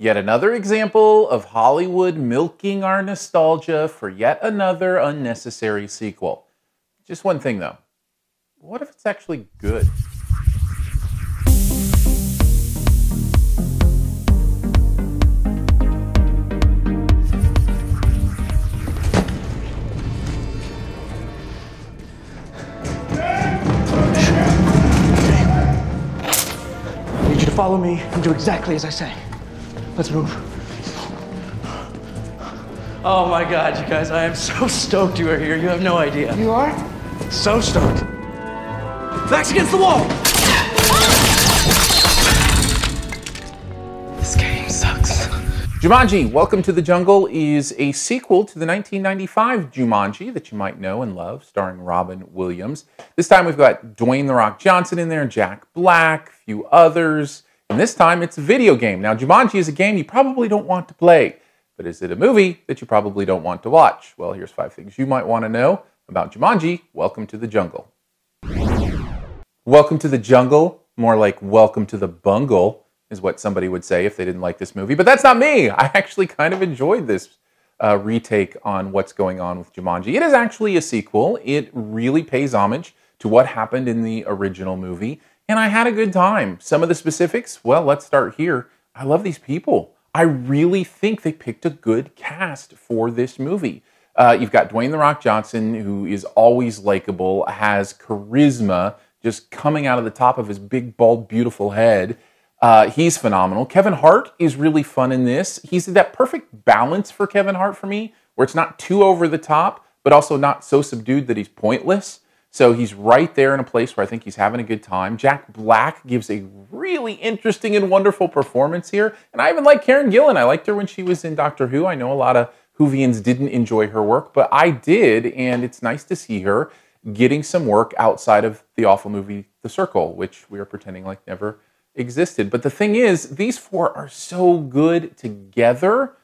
Yet another example of Hollywood milking our nostalgia for yet another unnecessary sequel. Just one thing though. What if it's actually good? I need you to follow me and do exactly as I say. Let's move. Oh my God, you guys, I am so stoked you are here. You have no idea. You are? So stoked. Backs against the wall! This game sucks. Jumanji, Welcome to the Jungle is a sequel to the 1995 Jumanji that you might know and love, starring Robin Williams. This time we've got Dwayne "The Rock" Johnson in there, Jack Black, a few others. And this time it's a video game. Now, Jumanji is a game you probably don't want to play, but is it a movie that you probably don't want to watch? Well, here's 5 things you might want to know about Jumanji, Welcome to the Jungle. Welcome to the jungle, more like welcome to the bungle, is what somebody would say if they didn't like this movie. But that's not me. I actually kind of enjoyed this retake on what's going on with Jumanji. It is actually a sequel. It really pays homage to what happened in the original movie. And I had a good time. Some of the specifics, well, let's start here. I love these people. I really think they picked a good cast for this movie. You've got Dwayne "The Rock" Johnson, who is always likable, has charisma just coming out of the top of his big, bald, beautiful head. He's phenomenal. Kevin Hart is really fun in this. He's that perfect balance for Kevin Hart for me, where it's not too over the top, but also not so subdued that he's pointless. So he's right there in a place where I think he's having a good time. Jack Black gives a really interesting and wonderful performance here. And I even like Karen Gillan. I liked her when she was in Doctor Who. I know a lot of Whovians didn't enjoy her work, but I did. And it's nice to see her getting some work outside of the awful movie The Circle, which we are pretending like never existed. But the thing is, these four are so good together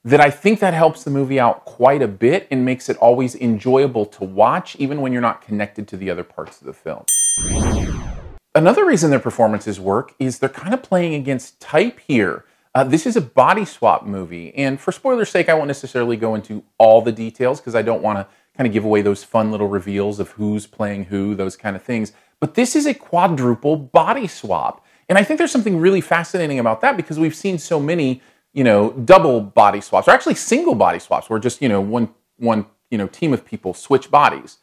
that I think that helps the movie out quite a bit and makes it always enjoyable to watch, even when you're not connected to the other parts of the film. Another reason their performances work is they're kind of playing against type here. This is a body swap movie, and for spoiler's sake, I won't necessarily go into all the details because I don't want to kind of give away those fun little reveals of who's playing who, those kind of things. But this is a quadruple body swap. And I think there's something really fascinating about that because we've seen so many double body swaps, or actually single body swaps, where just, one team of people switch bodies.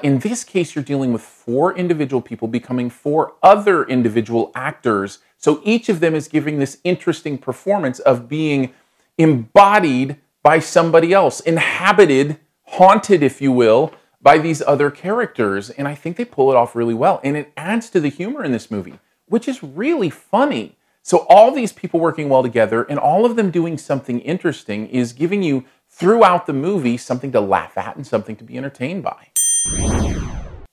In this case, you're dealing with 4 individual people becoming 4 other individual actors. So each of them is giving this interesting performance of being embodied by somebody else, inhabited, haunted, if you will, by these other characters. And I think they pull it off really well. And it adds to the humor in this movie, which is really funny. So all these people working well together and all of them doing something interesting is giving you, throughout the movie, something to laugh at and something to be entertained by.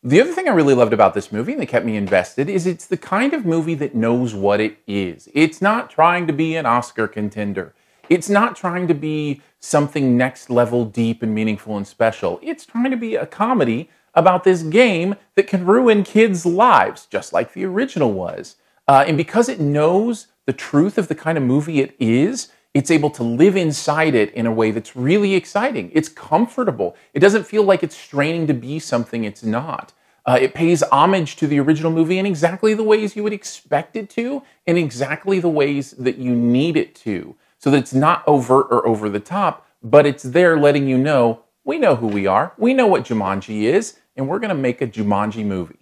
The other thing I really loved about this movie and that kept me invested is it's the kind of movie that knows what it is. It's not trying to be an Oscar contender. It's not trying to be something next level deep and meaningful and special. It's trying to be a comedy about this game that can ruin kids' lives, just like the original was. And because it knows the truth of the kind of movie it is, it's able to live inside it in a way that's really exciting. It's comfortable. It doesn't feel like it's straining to be something it's not. It pays homage to the original movie in exactly the ways you would expect it to, and exactly the ways that you need it to. So that it's not overt or over the top, but it's there letting you know, we know who we are, we know what Jumanji is, and we're going to make a Jumanji movie.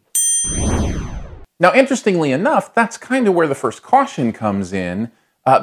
Now, interestingly enough, that's kind of where the first caution comes in,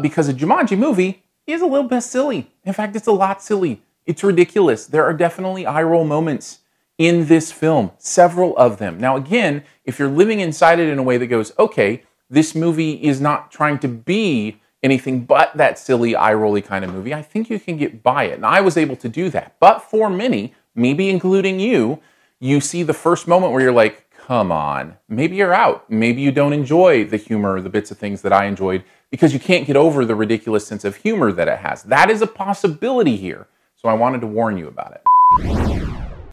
because a Jumanji movie is a little bit silly. In fact, it's a lot silly. It's ridiculous. There are definitely eye-roll moments in this film, several of them. Now, again, if you're living inside it in a way that goes, okay, this movie is not trying to be anything but that silly, eye-rolly kind of movie, I think you can get by it. And I was able to do that. But for many, maybe including you, you see the first moment where you're like, come on, maybe you're out. Maybe you don't enjoy the humor, the bits of things that I enjoyed, because you can't get over the ridiculous sense of humor that it has. That is a possibility here. So I wanted to warn you about it.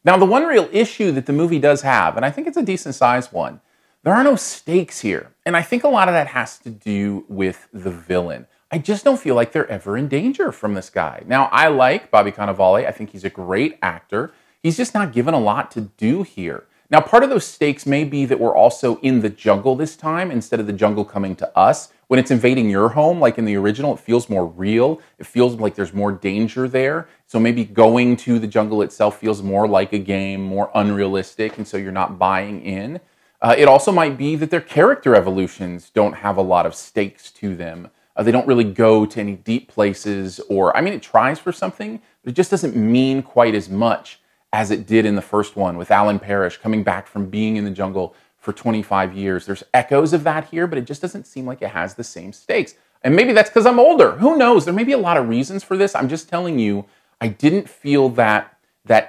Now, the one real issue that the movie does have, and I think it's a decent sized one, there are no stakes here. And I think a lot of that has to do with the villain. I just don't feel like they're ever in danger from this guy. Now, I like Bobby Cannavale. I think he's a great actor. He's just not given a lot to do here. Now, part of those stakes may be that we're also in the jungle this time instead of the jungle coming to us. When it's invading your home, like in the original, it feels more real. It feels like there's more danger there. So maybe going to the jungle itself feels more like a game, more unrealistic, and so you're not buying in. It also might be that their character evolutions don't have a lot of stakes to them. They don't really go to any deep places, or, I mean, it tries for something, but it just doesn't mean quite as much as it did in the first one with Alan Parrish coming back from being in the jungle for 25 years. There's echoes of that here, but it just doesn't seem like it has the same stakes. And maybe that's because I'm older. Who knows? There may be a lot of reasons for this. I'm just telling you, I didn't feel that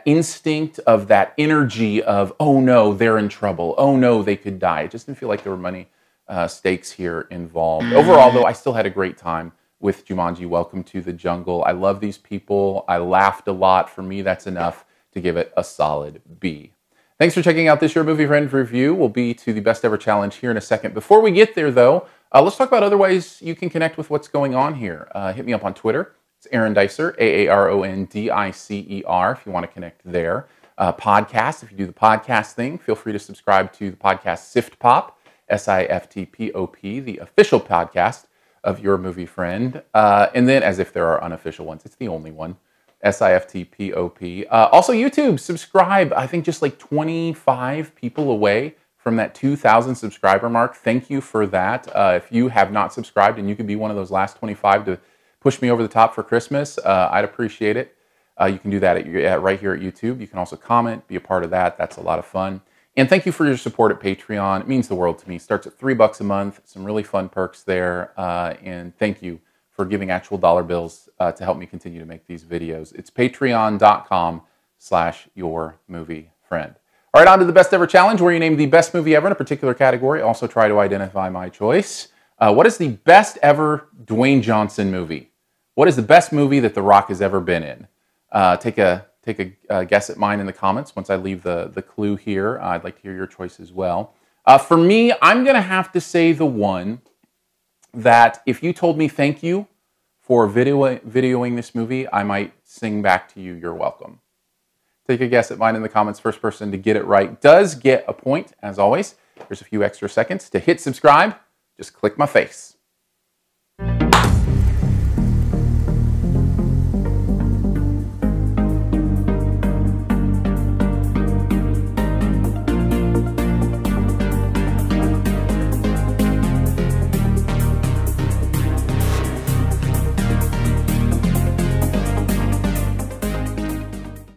instinct of that energy of, oh no, they're in trouble. Oh no, they could die. It just didn't feel like there were many stakes here involved. Overall, though, I still had a great time with Jumanji, Welcome to the Jungle. I love these people. I laughed a lot. For me, that's enough to give it a solid B. Thanks for checking out this Your Movie Friend review. We'll be to the Best Ever Challenge here in a second. Before we get there, though, let's talk about other ways you can connect with what's going on here. Hit me up on Twitter. It's Aaron Dicer, AARONDICER, if you want to connect there. Podcast, if you do the podcast thing, feel free to subscribe to the podcast SiftPop, SiftPop, the official podcast of Your Movie Friend. And then, as if there are unofficial ones, it's the only one. SiftPop. Also YouTube, subscribe. I think just like 25 people away from that 2,000 subscriber mark. Thank you for that. If you have not subscribed and you could be one of those last 25 to push me over the top for Christmas, I'd appreciate it. You can do that right here at YouTube. You can also comment, be a part of that. That's a lot of fun. And thank you for your support at Patreon. It means the world to me. It starts at $3 a month. Some really fun perks there. And thank you for giving actual dollar bills to help me continue to make these videos. It's patreon.com/yourmoviefriend. All right, on to the Best Ever Challenge, where you name the best movie ever in a particular category. Also try to identify my choice. What is the best ever Dwayne Johnson movie? What is the best movie that The Rock has ever been in? Take a guess at mine in the comments once I leave the clue here. I'd like to hear your choice as well. For me, I'm going to have to say the one that if you told me thank you for videoing this movie, I might sing back to you, you're welcome. Take a guess at mine in the comments. First person to get it right does get a point, as always. There's a few extra seconds to hit subscribe. Just click my face.